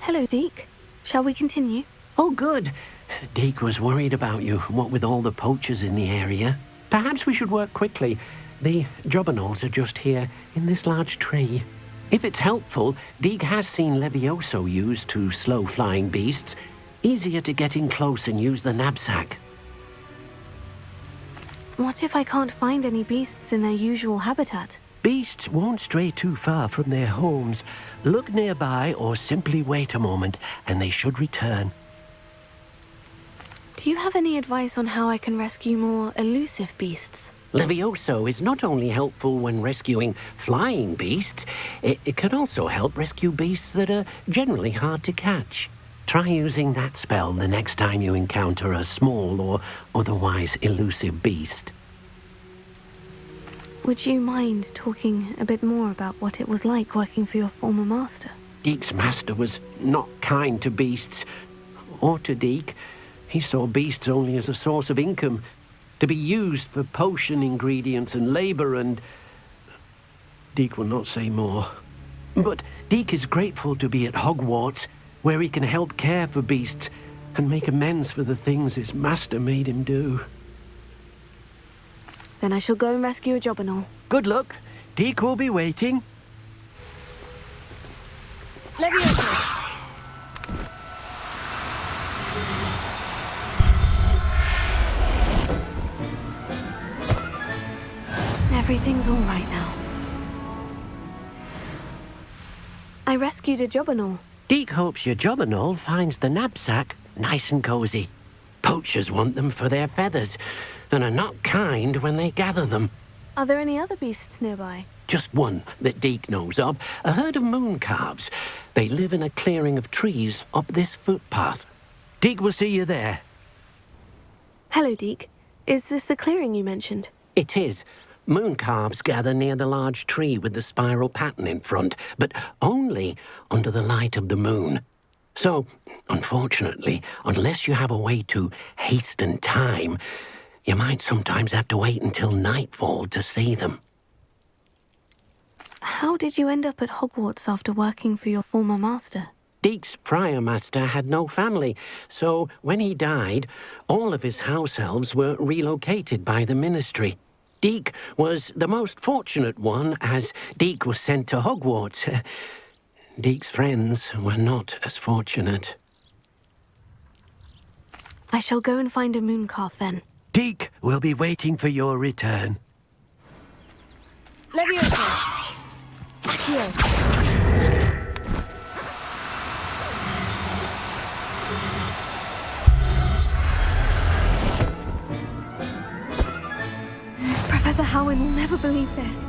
Hello, Deke. Shall we continue? Oh, good. Deke was worried about you, what with all the poachers in the area. Perhaps we should work quickly. The jobberknolls are just here, in this large tree. If it's helpful, Deke has seen Levioso used to slow flying beasts. Easier to get in close and use the knapsack. What if I can't find any beasts in their usual habitat? Beasts won't stray too far from their homes. Look nearby or simply wait a moment, and they should return. Do you have any advice on how I can rescue more elusive beasts? Levioso is not only helpful when rescuing flying beasts, it can also help rescue beasts that are generally hard to catch. Try using that spell the next time you encounter a small or otherwise elusive beast. Would you mind talking a bit more about what it was like working for your former master? Deke's master was not kind to beasts, or to Deke. He saw beasts only as a source of income, to be used for potion ingredients and labor, and Deke will not say more. But Deke is grateful to be at Hogwarts, where he can help care for beasts and make amends for the things his master made him do. Then I shall go and rescue a jobberknoll. Good luck. Deke will be waiting. Levioso! Everything's all right now. I rescued a jobberknoll. Deke hopes your jobberknoll finds the knapsack nice and cozy. Poachers want them for their feathers, and are not kind when they gather them. Are there any other beasts nearby? Just one that Deke knows of, a herd of moon calves. They live in a clearing of trees up this footpath. Deke will see you there. Hello, Deke. Is this the clearing you mentioned? It is. Moon calves gather near the large tree with the spiral pattern in front, but only under the light of the moon. So, unfortunately, unless you have a way to hasten time, you might sometimes have to wait until nightfall to see them. How did you end up at Hogwarts after working for your former master? Deke's prior master had no family, so when he died, all of his house elves were relocated by the ministry. Deke was the most fortunate one, as Deke was sent to Hogwarts. Deke's friends were not as fortunate. I shall go and find a mooncalf then. Deke will be waiting for your return. Levioso! Here. Professor Howin will never believe this.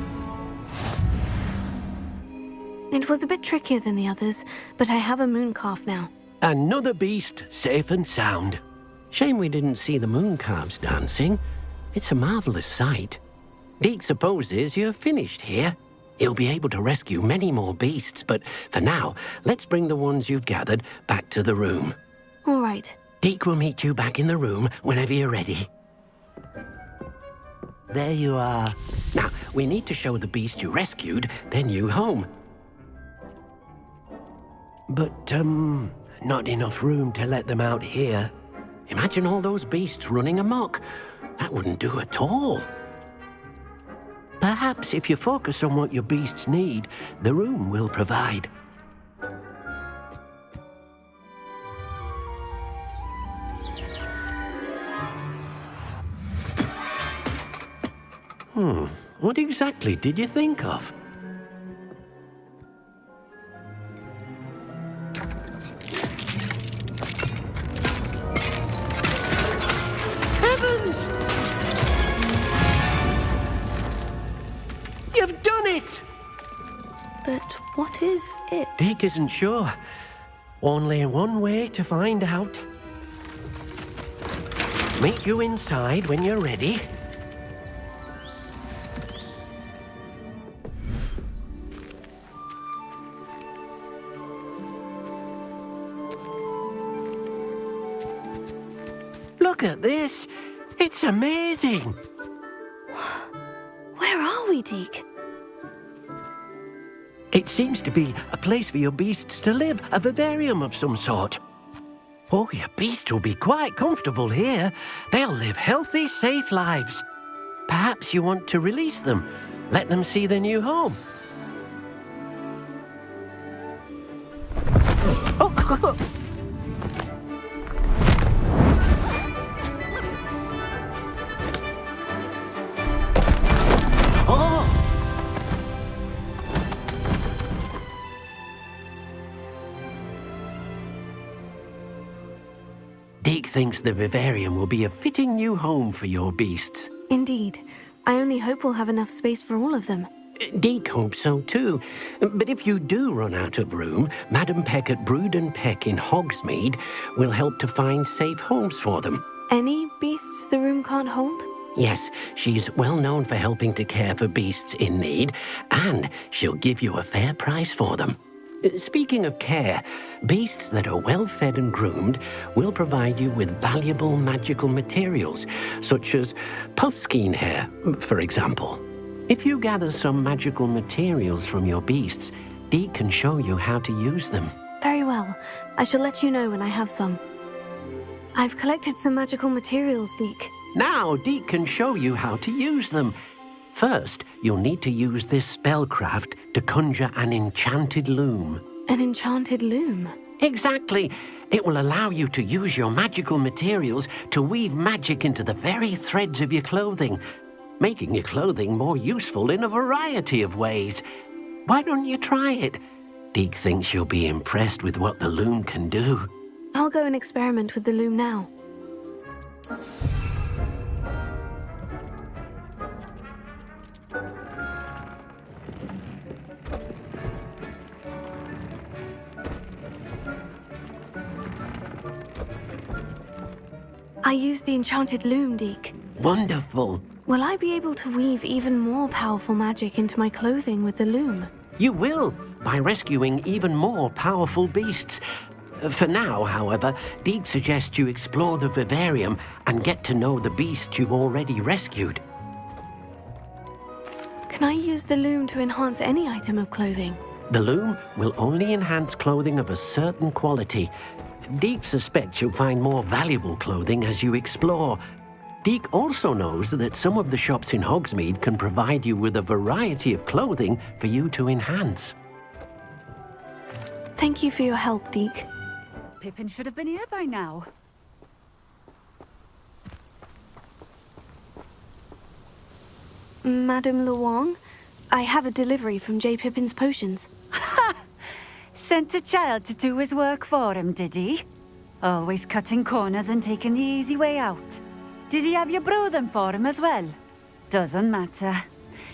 It was a bit trickier than the others, but I have a mooncalf now. Another beast, safe and sound. Shame we didn't see the mooncalves dancing. It's a marvelous sight. Deke supposes you're finished here. He'll be able to rescue many more beasts, but for now, let's bring the ones you've gathered back to the room. All right. Deke will meet you back in the room whenever you're ready. There you are. Now, we need to show the beast you rescued their new home. But, not enough room to let them out here. Imagine all those beasts running amok. That wouldn't do at all. Perhaps if you focus on what your beasts need, the room will provide. What exactly did you think of? Heavens! You've done it! But what is it? Deke isn't sure. Only one way to find out. Meet you inside when you're ready. Look at this. It's amazing. Where are we, Deke? It seems to be a place for your beasts to live, a vivarium of some sort. Oh, your beasts will be quite comfortable here. They'll live healthy, safe lives. Perhaps you want to release them. Let them see their new home. Oh. Deke thinks the vivarium will be a fitting new home for your beasts. Indeed. I only hope we'll have enough space for all of them. Deke hopes so too. But if you do run out of room, Madam Peck at Brood and Peck in Hogsmeade will help to find safe homes for them. Any beasts the room can't hold? Yes, she's well known for helping to care for beasts in need, and she'll give you a fair price for them. Speaking of care, beasts that are well fed and groomed will provide you with valuable magical materials, such as puffskein hair, for example. If you gather some magical materials from your beasts, Deke can show you how to use them. Very well. I shall let you know when I have some. I've collected some magical materials, Deke. Now Deke can show you how to use them. First, you'll need to use this spellcraft to conjure an enchanted loom. An enchanted loom? Exactly. It will allow you to use your magical materials to weave magic into the very threads of your clothing, making your clothing more useful in a variety of ways. Why don't you try it? Deke thinks you'll be impressed with what the loom can do. I'll go and experiment with the loom now. I used the enchanted loom, Deke. Wonderful. Will I be able to weave even more powerful magic into my clothing with the loom? You will, by rescuing even more powerful beasts. For now, however, Deke suggests you explore the vivarium and get to know the beasts you've already rescued. Can I use the loom to enhance any item of clothing? The loom will only enhance clothing of a certain quality. Deke suspects you'll find more valuable clothing as you explore. Deke also knows that some of the shops in Hogsmeade can provide you with a variety of clothing for you to enhance. Thank you for your help, Deke. Pippin should have been here by now. Madame Luong, I have a delivery from J. Pippin's potions. Sent a child to do his work for him, did he? Always cutting corners and taking the easy way out. Did he have you brew them for him as well? Doesn't matter.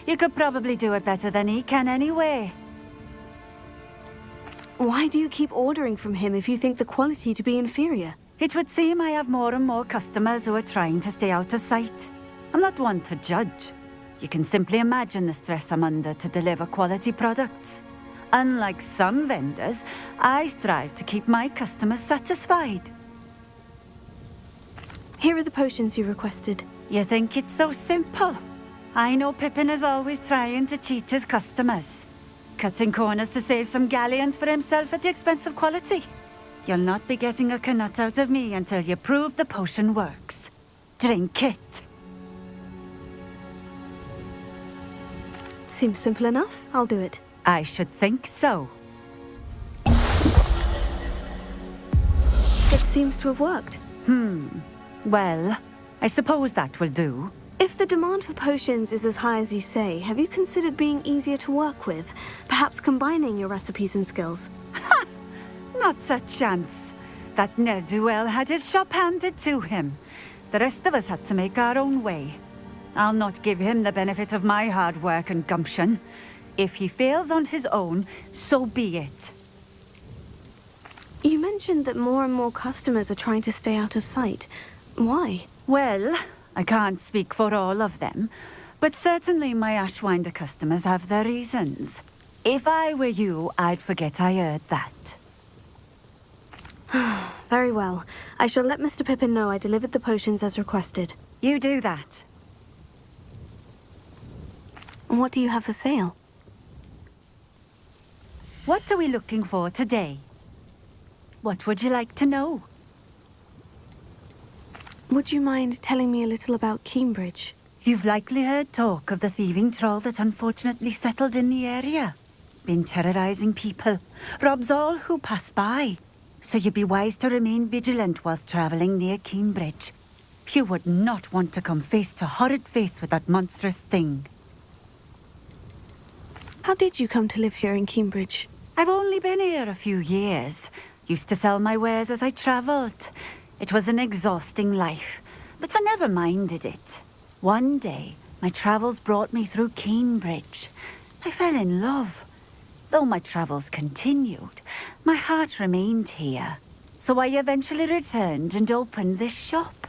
You could probably do it better than he can anyway. Why do you keep ordering from him if you think the quality to be inferior? It would seem I have more and more customers who are trying to stay out of sight. I'm not one to judge. You can simply imagine the stress I'm under to deliver quality products. Unlike some vendors, I strive to keep my customers satisfied. Here are the potions you requested. You think it's so simple? I know Pippin is always trying to cheat his customers. Cutting corners to save some galleons for himself at the expense of quality. You'll not be getting a knut out of me until you prove the potion works. Drink it. Seems simple enough. I'll do it. I should think so. It seems to have worked. Well, I suppose that will do. If the demand for potions is as high as you say, have you considered being easier to work with? Perhaps combining your recipes and skills? Not a chance. That ne'er-do-well had his shop handed to him. The rest of us had to make our own way. I'll not give him the benefit of my hard work and gumption. If he fails on his own, so be it. You mentioned that more and more customers are trying to stay out of sight. Why? Well, I can't speak for all of them, but certainly my Ashwinder customers have their reasons. If I were you, I'd forget I heard that. Very well. I shall let Mr. Pippin know I delivered the potions as requested. You do that. What do you have for sale? what are we looking for today? What would you like to know? Would you mind telling me a little about Cambridge? You've likely heard talk of the thieving troll that unfortunately settled in the area. Been terrorizing people, robs all who pass by. So you'd be wise to remain vigilant whilst traveling near Cambridge. You would not want to come face to horrid face with that monstrous thing. How did you come to live here in Cambridge? I've only been here a few years. Used to sell my wares as I travelled. It was an exhausting life, but I never minded it. One day, my travels brought me through Cambridge. I fell in love. Though my travels continued, my heart remained here. So I eventually returned and opened this shop.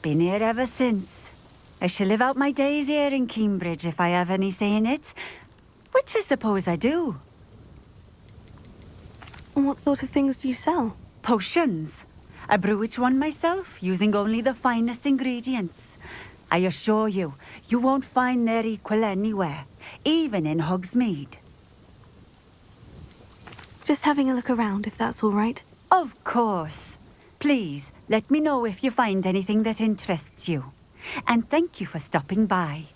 Been here ever since. I shall live out my days here in Cambridge if I have any say in it, which I suppose I do. And what sort of things do you sell? Potions. I brew each one myself, using only the finest ingredients. I assure you, you won't find their equal anywhere, even in Hogsmeade. Just having a look around, if that's all right. Of course. Please, let me know if you find anything that interests you. And thank you for stopping by.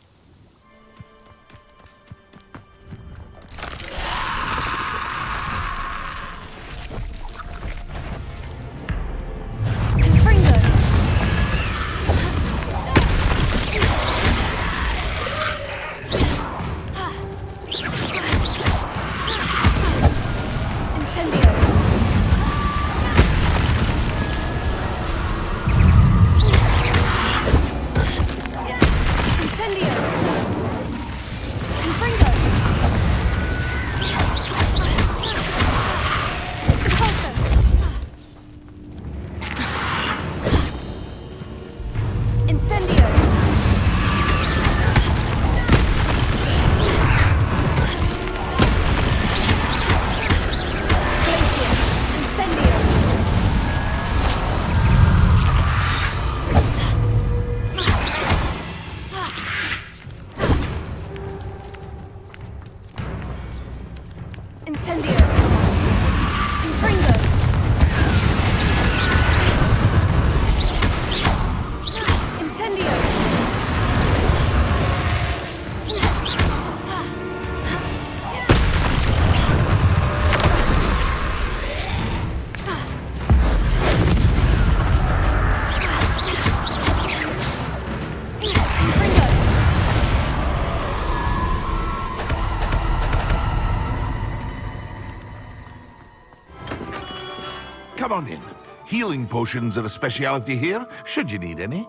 Come on in. Healing potions are a speciality here, should you need any.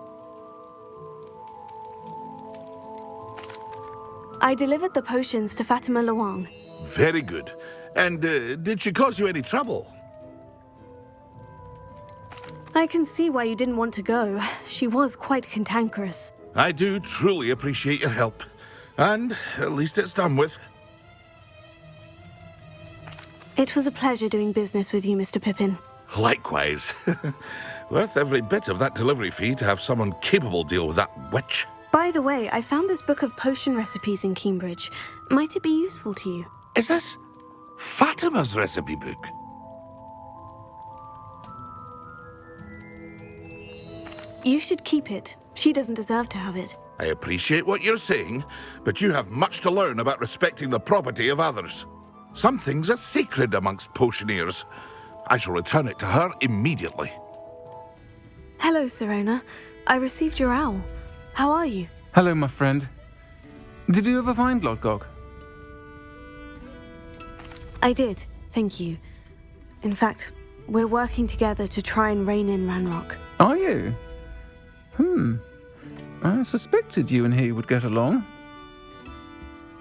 I delivered the potions to Fatima Luang. Very good. And did she cause you any trouble? I can see why you didn't want to go. She was quite cantankerous. I do truly appreciate your help. And at least it's done with. It was a pleasure doing business with you, Mr. Pippin. Likewise. Worth every bit of that delivery fee to have someone capable deal with that witch. By the way, I found this book of potion recipes in Cambridge. Might it be useful to you? Is this Fatima's recipe book? You should keep it. She doesn't deserve to have it. I appreciate what you're saying, but you have much to learn about respecting the property of others. Some things are sacred amongst potioneers. I shall return it to her immediately. Hello, Sirona. I received your owl. How are you? Hello, my friend. Did you ever find Lodgok? I did, thank you. In fact, we're working together to try and rein in Ranrock. Are you? I suspected you and he would get along.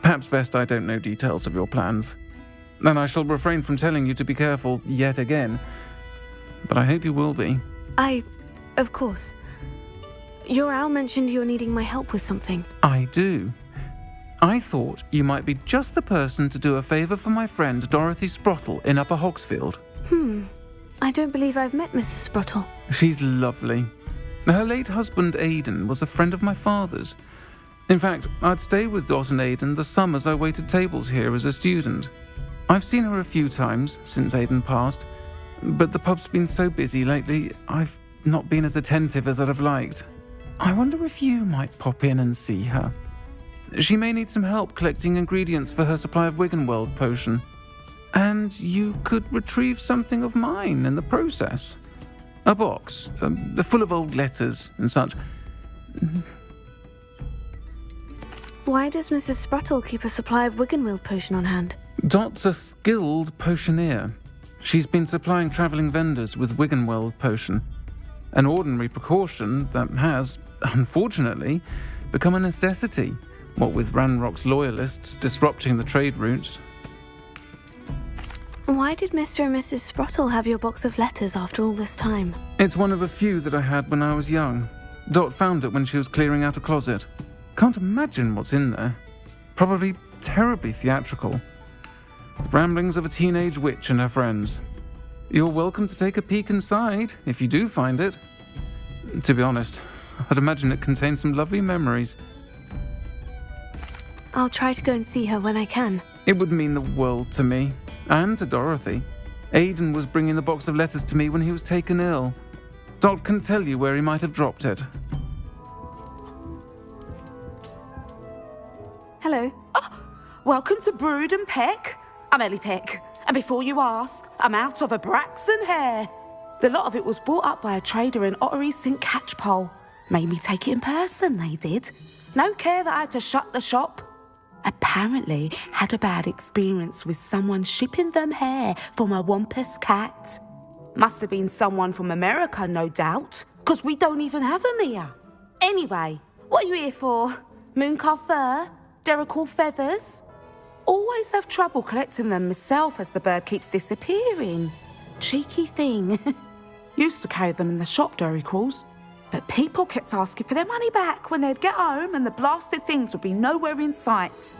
Perhaps best I don't know details of your plans. And I shall refrain from telling you to be careful yet again. But I hope you will be. Of course. Your owl mentioned you're needing my help with something. I do. I thought you might be just the person to do a favour for my friend Dorothy Sprottle in Upper Hogsfield. I don't believe I've met Mrs. Sprottle. She's lovely. Her late husband Aidan was a friend of my father's. In fact, I'd stay with Dot and Aidan the summers I waited tables here as a student. I've seen her a few times since Aidan passed, but the pub's been so busy lately, I've not been as attentive as I'd have liked. I wonder if you might pop in and see her. She may need some help collecting ingredients for her supply of Wiggenweld potion. And you could retrieve something of mine in the process. A box, full of old letters and such. Why does Mrs. Spruttle keep a supply of Wiggenweld potion on hand? Dot's a skilled potioneer. She's been supplying travelling vendors with Wiggenweld potion. An ordinary precaution that has, unfortunately, become a necessity, what with Ranrock's loyalists disrupting the trade routes. Why did Mr. and Mrs. Spruttle have your box of letters after all this time? It's one of a few that I had when I was young. Dot found it when she was clearing out a closet. Can't imagine what's in there. Probably terribly theatrical. The ramblings of a teenage witch and her friends. You're welcome to take a peek inside, if you do find it. To be honest, I'd imagine it contains some lovely memories. I'll try to go and see her when I can. It would mean the world to me, and to Dorothy. Aidan was bringing the box of letters to me when he was taken ill. Dot can tell you where he might have dropped it. Hello. Welcome to Brood and Peck. I'm Ellie Peck, and before you ask, I'm out of a Braxton hair. The lot of it was bought up by a trader in Ottery's St. Catchpole. Made me take it in person, they did. No care that I had to shut the shop. Apparently had a bad experience with someone shipping them hair from a Wampus cat. Must have been someone from America, no doubt, because we don't even have them here. Anyway, what are you here for? Mooncar fur? Derrickle feathers? Always have trouble collecting them myself as the bird keeps disappearing. Cheeky thing. Used to carry them in the shop, Derricles. But people kept asking for their money back when they'd get home and the blasted things would be nowhere in sight.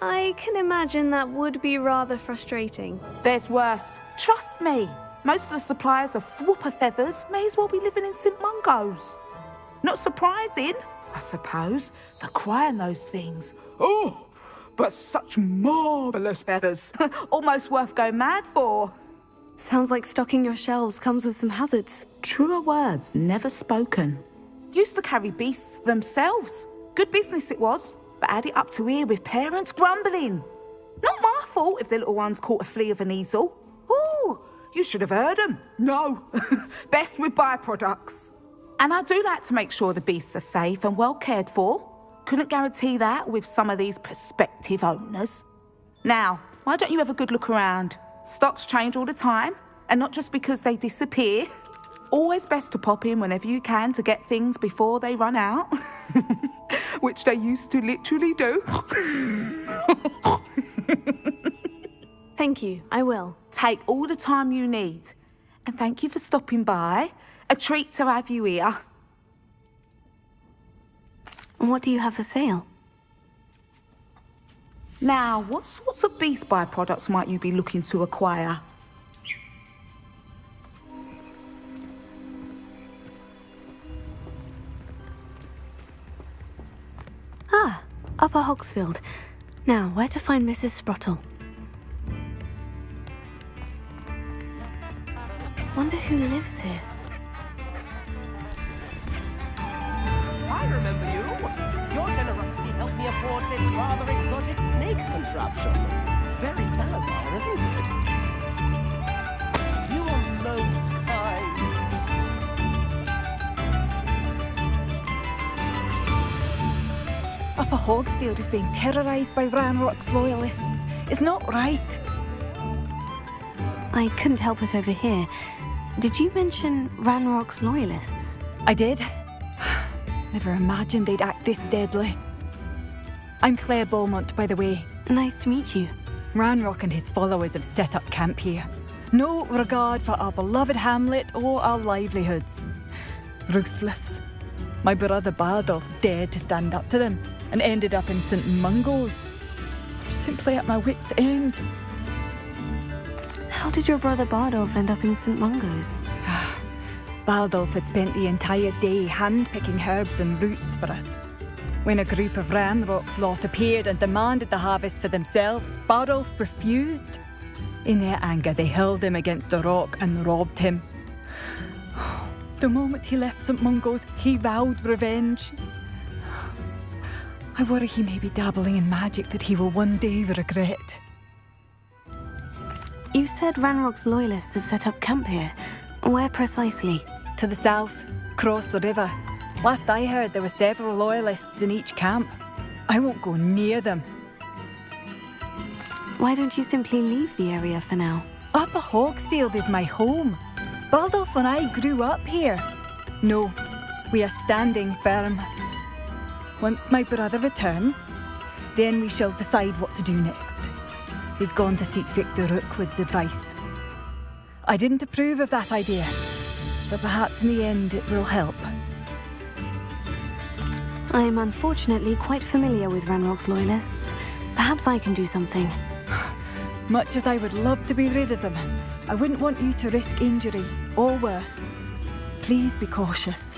I can imagine that would be rather frustrating. There's worse. Trust me. Most of the suppliers of whooper feathers may as well be living in St. Mungo's. Not surprising, I suppose, the cry in those things. Oh, but such marvellous feathers. Almost worth going mad for. Sounds like stocking your shelves comes with some hazards. Truer words never spoken. Used to carry beasts themselves. Good business it was, but add it up to here with parents grumbling. Not my fault if the little ones caught a flea of an easel. Ooh, you should have heard them. No, best with byproducts. And I do like to make sure the beasts are safe and well cared for. Couldn't guarantee that with some of these prospective owners. Now, why don't you have a good look around? Stocks change all the time, and not just because they disappear. Always best to pop in whenever you can to get things before they run out. Which they used to literally do. Thank you, I will. Take all the time you need. And thank you for stopping by. A treat to have you here. And what do you have for sale? Now, what sorts of beast byproducts might you be looking to acquire? Ah, Upper Hogsfield. Now, where to find Mrs. Spruttle? Wonder who lives here. I remember you. Your generosity helped me afford this rather exotic snake contraption. Very Salazar, isn't it? You are most kind. Upper Hogsfield is being terrorised by Ranrock's loyalists. It's not right. I couldn't help it over here. Did you mention Ranrock's loyalists? I did. Never imagined they'd act this deadly. I'm Claire Beaumont, by the way. Nice to meet you. Ranrock and his followers have set up camp here. No regard for our beloved hamlet or our livelihoods. Ruthless. My brother Bardolph dared to stand up to them and ended up in St. Mungo's. Simply at my wit's end. How did your brother Bardolph end up in St. Mungo's? Bardolph had spent the entire day hand-picking herbs and roots for us. When a group of Ranrock's lot appeared and demanded the harvest for themselves, Bardolph refused. In their anger, they hurled him against a rock and robbed him. The moment he left St. Mungo's, he vowed revenge. I worry he may be dabbling in magic that he will one day regret. You said Ranrock's loyalists have set up camp here. Where precisely? To the south, across the river. Last I heard, there were several loyalists in each camp. I won't go near them. Why don't you simply leave the area for now? Upper Hogsfield is my home. Bardolph and I grew up here. No, we are standing firm. Once my brother returns, then we shall decide what to do next. He's gone to seek Victor Rookwood's advice. I didn't approve of that idea, but perhaps in the end it will help. I am unfortunately quite familiar with Ranrock's loyalists. Perhaps I can do something. Much as I would love to be rid of them, I wouldn't want you to risk injury, or worse. Please be cautious.